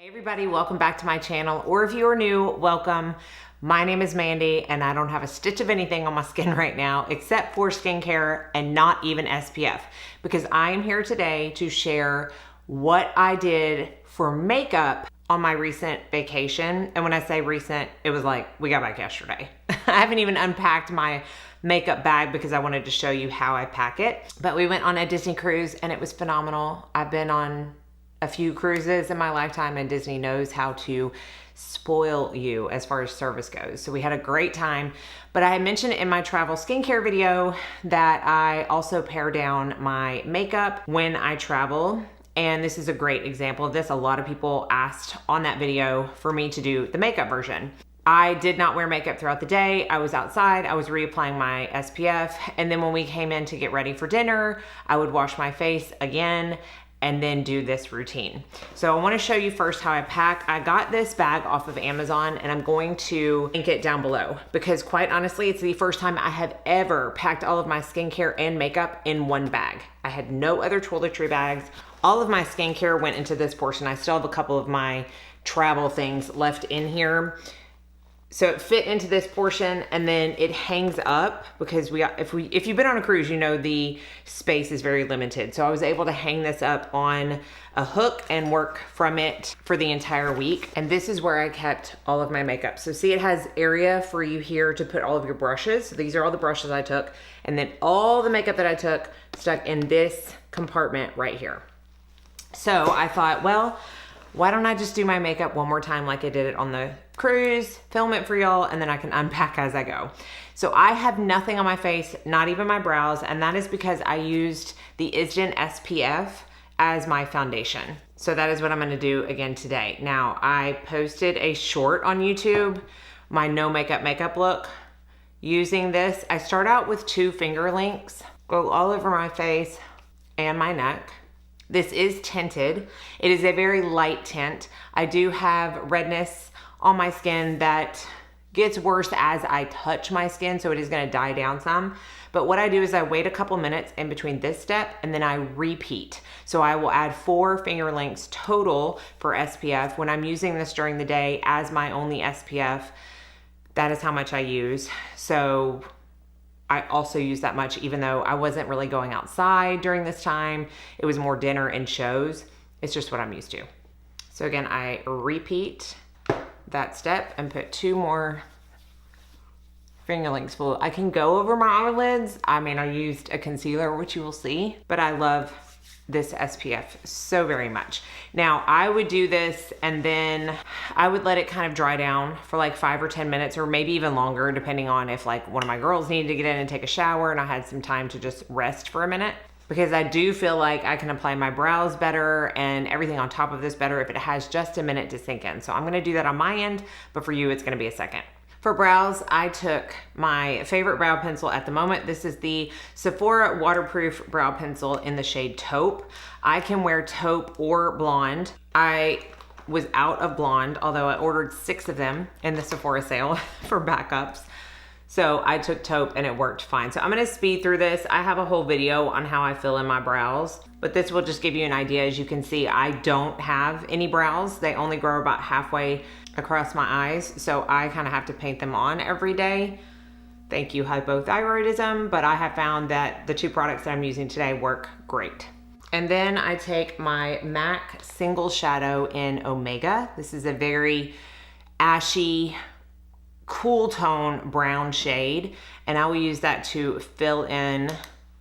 Hey everybody, welcome back to my channel, or if you are new, welcome. My name is Mandy and I don't have a stitch of anything on my skin right now except for skincare and not even SPF, because I am here today to share what I did for makeup on my recent vacation. And when I say recent, it was like we got back yesterday. I haven't even unpacked my makeup bag because I wanted to show you how I pack it. But we went on a Disney cruise and it was phenomenal. I've been on a few cruises in my lifetime and Disney knows how to spoil you as far as service goes. So we had a great time, but I had mentioned in my travel skincare video that I also pare down my makeup when I travel. And this is a great example of this. A lot of people asked on that video for me to do the makeup version. I did not wear makeup throughout the day. I was outside, I was reapplying my SPF. And then when we came in to get ready for dinner, I would wash my face again and then do this routine. So I wanna show you first how I pack. I got this bag off of Amazon and I'm going to link it down below because quite honestly, it's the first time I have ever packed all of my skincare and makeup in one bag. I had no other toiletry bags. All of my skincare went into this portion. I still have a couple of my travel things left in here. So it fit into this portion and then it hangs up because if you've been on a cruise, you know the space is very limited. So I was able to hang this up on a hook and work from it for the entire week. And this is where I kept all of my makeup. So see, it has area for you here to put all of your brushes. So these are all the brushes I took. And then all the makeup that I took stuck in this compartment right here. So I thought, well, why don't I just do my makeup one more time like I did it on the cruise, film it for y'all, and then I can unpack as I go. So I have nothing on my face, not even my brows, and that is because I used the Isden SPF as my foundation. So that is what I'm gonna do again today. Now, I posted a short on YouTube, my no makeup look, using this. I start out with 2 finger lengths, go all over my face and my neck. This is tinted. It is a very light tint. I do have redness on my skin that gets worse as I touch my skin, so it is gonna die down some. But what I do is I wait a couple minutes in between this step and then I repeat. So I will add 4 finger lengths total for SPF. When I'm using this during the day as my only SPF, that is how much I use. So I also use that much even though I wasn't really going outside during this time. It was more dinner and shows. It's just what I'm used to. So again, I repeat that step and put 2 more finger lengths full. I can go over my eyelids. I mean, I used a concealer, which you will see, but I love this SPF so very much. Now I would do this and then I would let it kind of dry down for like 5 or 10 minutes or maybe even longer, depending on if like one of my girls needed to get in and take a shower and I had some time to just rest for a minute, because I do feel like I can apply my brows better and everything on top of this better if it has just a minute to sink in. So I'm gonna do that on my end, but for you, it's gonna be a second. For brows, I took my favorite brow pencil at the moment. This is the Sephora waterproof brow pencil in the shade Taupe. I can wear taupe or blonde. I was out of blonde, although I ordered 6 of them in the Sephora sale for backups. So I took taupe and it worked fine. So I'm gonna speed through this. I have a whole video on how I fill in my brows, but this will just give you an idea. As you can see, I don't have any brows. They only grow about halfway across my eyes, so I kind of have to paint them on every day. Thank you, hypothyroidism, but I have found that the 2 products that I'm using today work great. And then I take my MAC Single Shadow in Omega. This is a very ashy, cool tone brown shade, and I will use that to fill in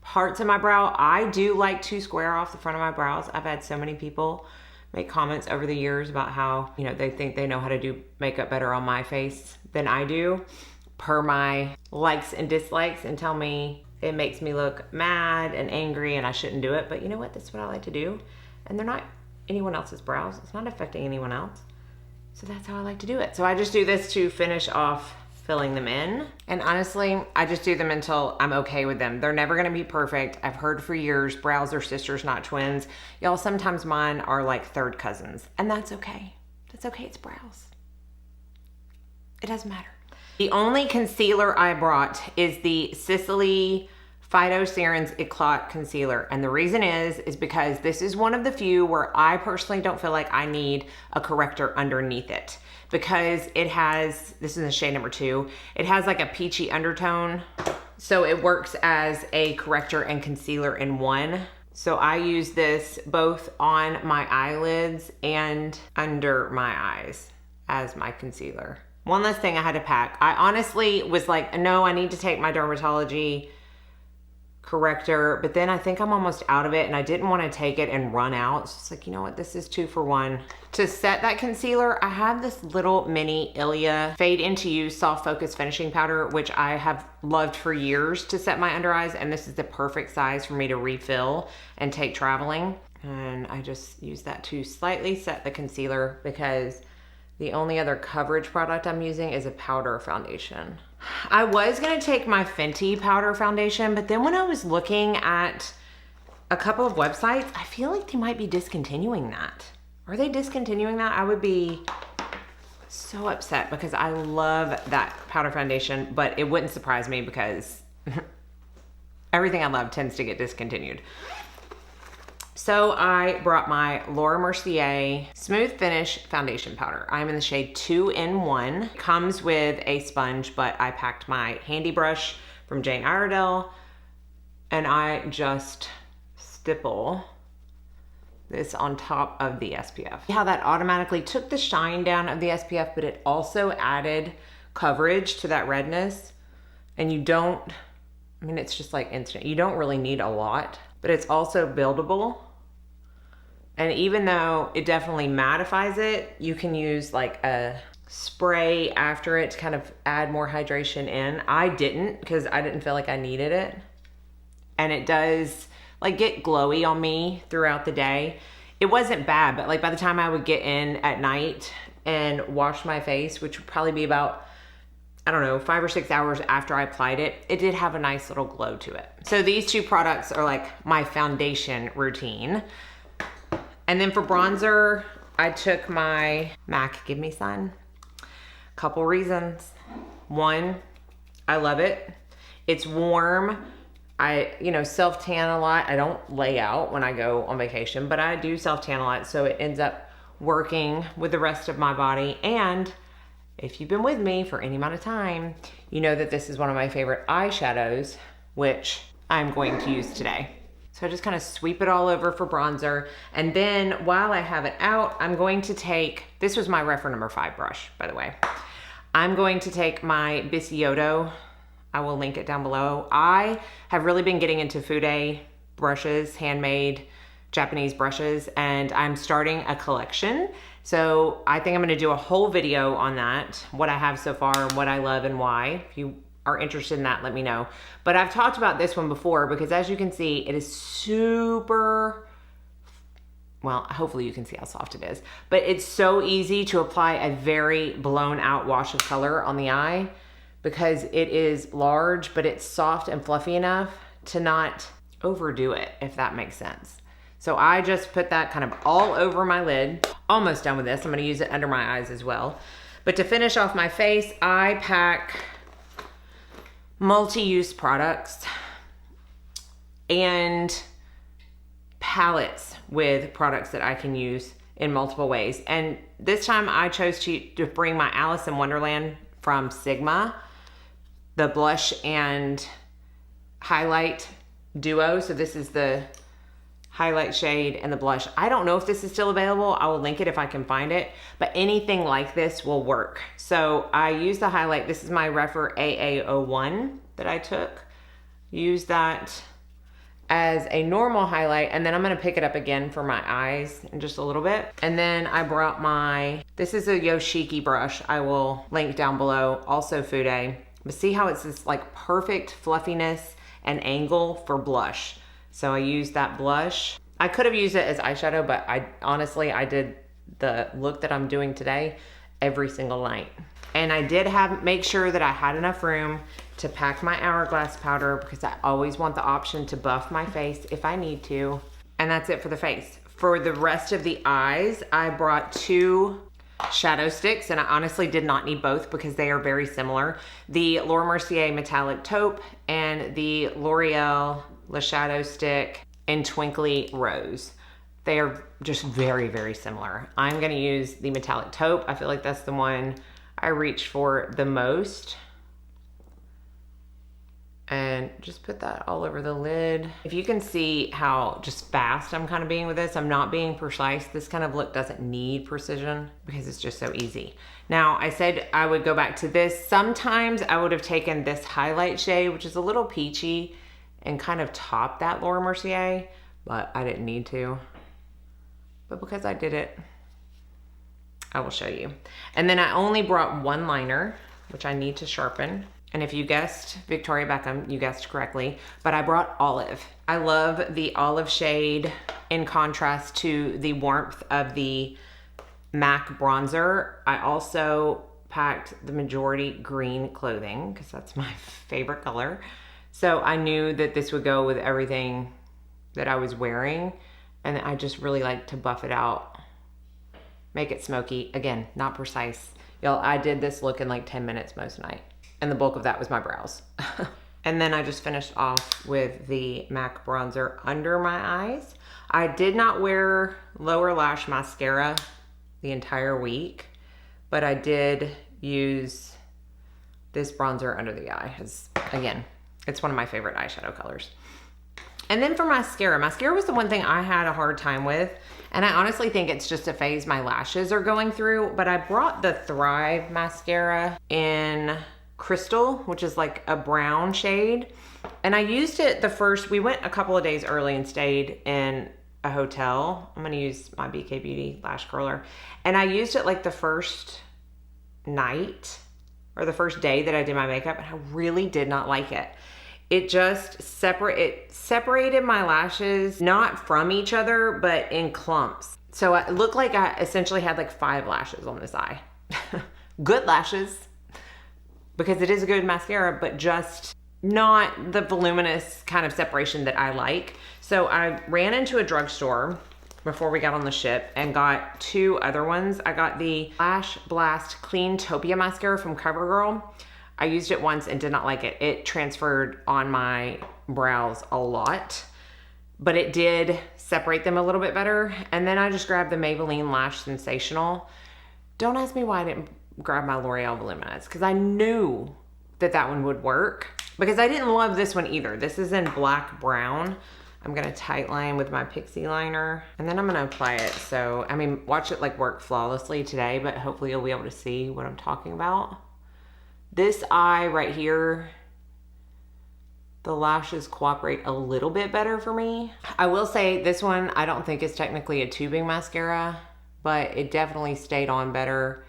parts of my brow. I do like to square off the front of my brows. I've had so many people make comments over the years about how, you know, they think they know how to do makeup better on my face than I do, per my likes and dislikes, and tell me it makes me look mad and angry and I shouldn't do it. But you know what? That's what I like to do. And they're not anyone else's brows. It's not affecting anyone else. So that's how I like to do it. So I just do this to finish off filling them in. And honestly, I just do them until I'm okay with them. They're never gonna be perfect. I've heard for years, brows are sisters, not twins. Y'all, sometimes mine are like 3rd cousins, and that's okay. That's okay, it's brows. It doesn't matter. The only concealer I brought is the Sicily Phytoceran's Eclat Concealer. And the reason is because this is one of the few where I personally don't feel like I need a corrector underneath it, because it has, this is the shade number 2, it has like a peachy undertone. So it works as a corrector and concealer in one. So I use this both on my eyelids and under my eyes as my concealer. One last thing I had to pack. I honestly was like, no, I need to take my dermatology corrector, but then I think I'm almost out of it and I didn't want to take it and run out. So it's like, you know what, this is 2 for 1. To set that concealer, I have this little mini Ilia Fade Into You Soft Focus Finishing Powder, which I have loved for years to set my under eyes, and this is the perfect size for me to refill and take traveling. And I just use that to slightly set the concealer, because the only other coverage product I'm using is a powder foundation. I was gonna take my Fenty powder foundation, but then when I was looking at a couple of websites, I feel like they might be discontinuing that. Are they discontinuing that? I would be so upset, because I love that powder foundation, but it wouldn't surprise me because everything I love tends to get discontinued. So I brought my Laura Mercier Smooth Finish Foundation Powder. I'm in the shade 2 in 1. It comes with a sponge, but I packed my handy brush from Jane Iredale, and I just stipple this on top of the SPF. How that automatically took the shine down of the SPF, but it also added coverage to that redness. And you don't, I mean, it's just like instant. You don't really need a lot, but it's also buildable. And even though it definitely mattifies it, you can use like a spray after it to kind of add more hydration in. I didn't, because I didn't feel like I needed it. And it does like get glowy on me throughout the day. It wasn't bad, but like by the time I would get in at night and wash my face, which would probably be about, I don't know, 5 or 6 hours after I applied it, it did have a nice little glow to it. So these 2 products are like my foundation routine. And then for bronzer, I took my MAC Give Me Sun. Couple reasons. One, I love it. It's warm. I, self-tan a lot. I don't lay out when I go on vacation, but I do self-tan a lot, so it ends up working with the rest of my body. And if you've been with me for any amount of time, you know that this is one of my favorite eyeshadows, which I'm going to use today. So I just kind of sweep it all over for bronzer. And then while I have it out, I'm going to take, this was my Refer number 5 brush, by the way. I'm going to take my Bisciotto. I will link it down below. I have really been getting into Fude brushes, handmade Japanese brushes, and I'm starting a collection. So I think I'm gonna do a whole video on that, what I have so far and what I love and why. If you are interested in that, let me know. But I've talked about this one before, because as you can see, it is super, well, hopefully you can see how soft it is, but it's so easy to apply a very blown out wash of color on the eye, because it is large, but it's soft and fluffy enough to not overdo it, if that makes sense. So I just put that kind of all over my lid. Almost done with this. I'm gonna use it under my eyes as well. But to finish off my face, I pack multi-use products and palettes with products that I can use in multiple ways. And this time I chose to bring my Alice in Wonderland from Sigma, the blush and highlight duo. So this is the highlight shade and the blush. I don't know if this is still available. I will link it if I can find it, but anything like this will work. So I use the highlight. This is my Refer AA01 that I took. Use that as a normal highlight, and then I'm gonna pick it up again for my eyes in just a little bit. And then I brought this is a Yoshiki brush. I will link down below, also Fude. But see how it's this like perfect fluffiness and angle for blush. So I used that blush. I could have used it as eyeshadow, but honestly, I did the look that I'm doing today every single night. And I did make sure that I had enough room to pack my Hourglass powder, because I always want the option to buff my face if I need to. And that's it for the face. For the rest of the eyes, I brought 2 shadow sticks, and I honestly did not need both because they are very similar. The Laura Mercier Metallic Taupe and the L'Oreal Le Shadow Stick in Twinkly Rose. They are just very, very similar. I'm gonna use the Metallic Taupe. I feel like that's the one I reach for the most. And just put that all over the lid. If you can see how just fast I'm kind of being with this, I'm not being precise. This kind of look doesn't need precision because it's just so easy. Now, I said I would go back to this. Sometimes I would have taken this highlight shade, which is a little peachy, and kind of top that Laura Mercier, but I didn't need to. But because I did it, I will show you. And then I only brought one liner, which I need to sharpen. And if you guessed Victoria Beckham, you guessed correctly, but I brought olive. I love the olive shade in contrast to the warmth of the MAC bronzer. I also packed the majority green clothing because that's my favorite color. So I knew that this would go with everything that I was wearing. And I just really like to buff it out, make it smoky. Again, not precise. Y'all, I did this look in like 10 minutes most night. And the bulk of that was my brows. And then I just finished off with the MAC bronzer under my eyes. I did not wear lower lash mascara the entire week, but I did use this bronzer under the eye. Because again, it's one of my favorite eyeshadow colors. And then for mascara, mascara was the one thing I had a hard time with. And I honestly think it's just a phase my lashes are going through, but I brought the Thrive mascara in Crystal, which is like a brown shade. And I used it we went a couple of days early and stayed in a hotel. I'm gonna use my BK Beauty lash curler. And I used it like the first night or the first day that I did my makeup, and I really did not like it. It just separated my lashes, not from each other, but in clumps. So it looked like I essentially had like 5 lashes on this eye. Good lashes, because it is a good mascara, but just not the voluminous kind of separation that I like. So I ran into a drugstore before we got on the ship and got 2 other ones. I got the Lash Blast Clean Topia mascara from CoverGirl. I used it once and did not like it. It transferred on my brows a lot, but it did separate them a little bit better. And then I just grabbed the Maybelline Lash Sensational. Don't ask me why I didn't grab my L'Oreal Voluminous, because I knew that that one would work, because I didn't love this one either. This is in black brown. I'm gonna tight line with my Pixie liner, and then I'm gonna apply it. So, I mean, watch it like work flawlessly today, but hopefully you'll be able to see what I'm talking about. This eye right here, the lashes cooperate a little bit better for me. I will say this one, I don't think is technically a tubing mascara, but it definitely stayed on better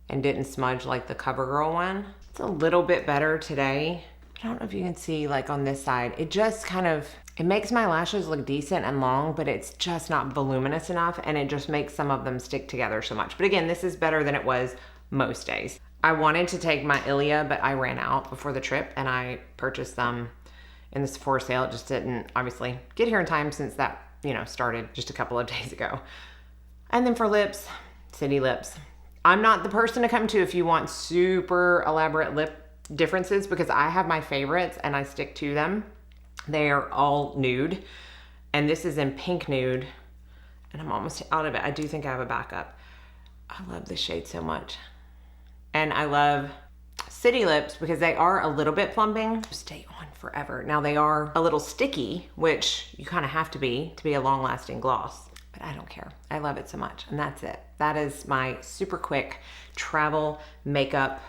and didn't smudge like the CoverGirl one. It's a little bit better today. I don't know if you can see like on this side, it just kind of, it makes my lashes look decent and long, but it's just not voluminous enough, and it just makes some of them stick together so much. But again, this is better than it was most days. I wanted to take my Ilia, but I ran out before the trip and I purchased them in the Sephora sale. It just didn't obviously get here in time since that, you know, started just a couple of days ago. And then for lips, City Lips. I'm not the person to come to if you want super elaborate lip differences, because I have my favorites and I stick to them. They are all nude, and this is in pink nude, and I'm almost out of it. I do think I have a backup. I love this shade so much. And I love City Lips because they are a little bit plumping. Stay on forever. Now they are a little sticky, which you kind of have to be a long-lasting gloss, but I don't care. I love it so much, and that's it. That is my super quick travel makeup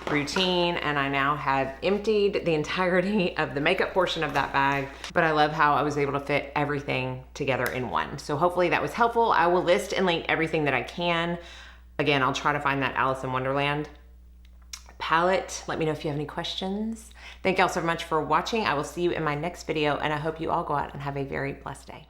routine, and I now have emptied the entirety of the makeup portion of that bag, but I love how I was able to fit everything together in one. So hopefully that was helpful. I will list and link everything that I can. Again, I'll try to find that Alice in Wonderland palette. Let me know if you have any questions. Thank you all so much for watching. I will see you in my next video, and I hope you all go out and have a very blessed day.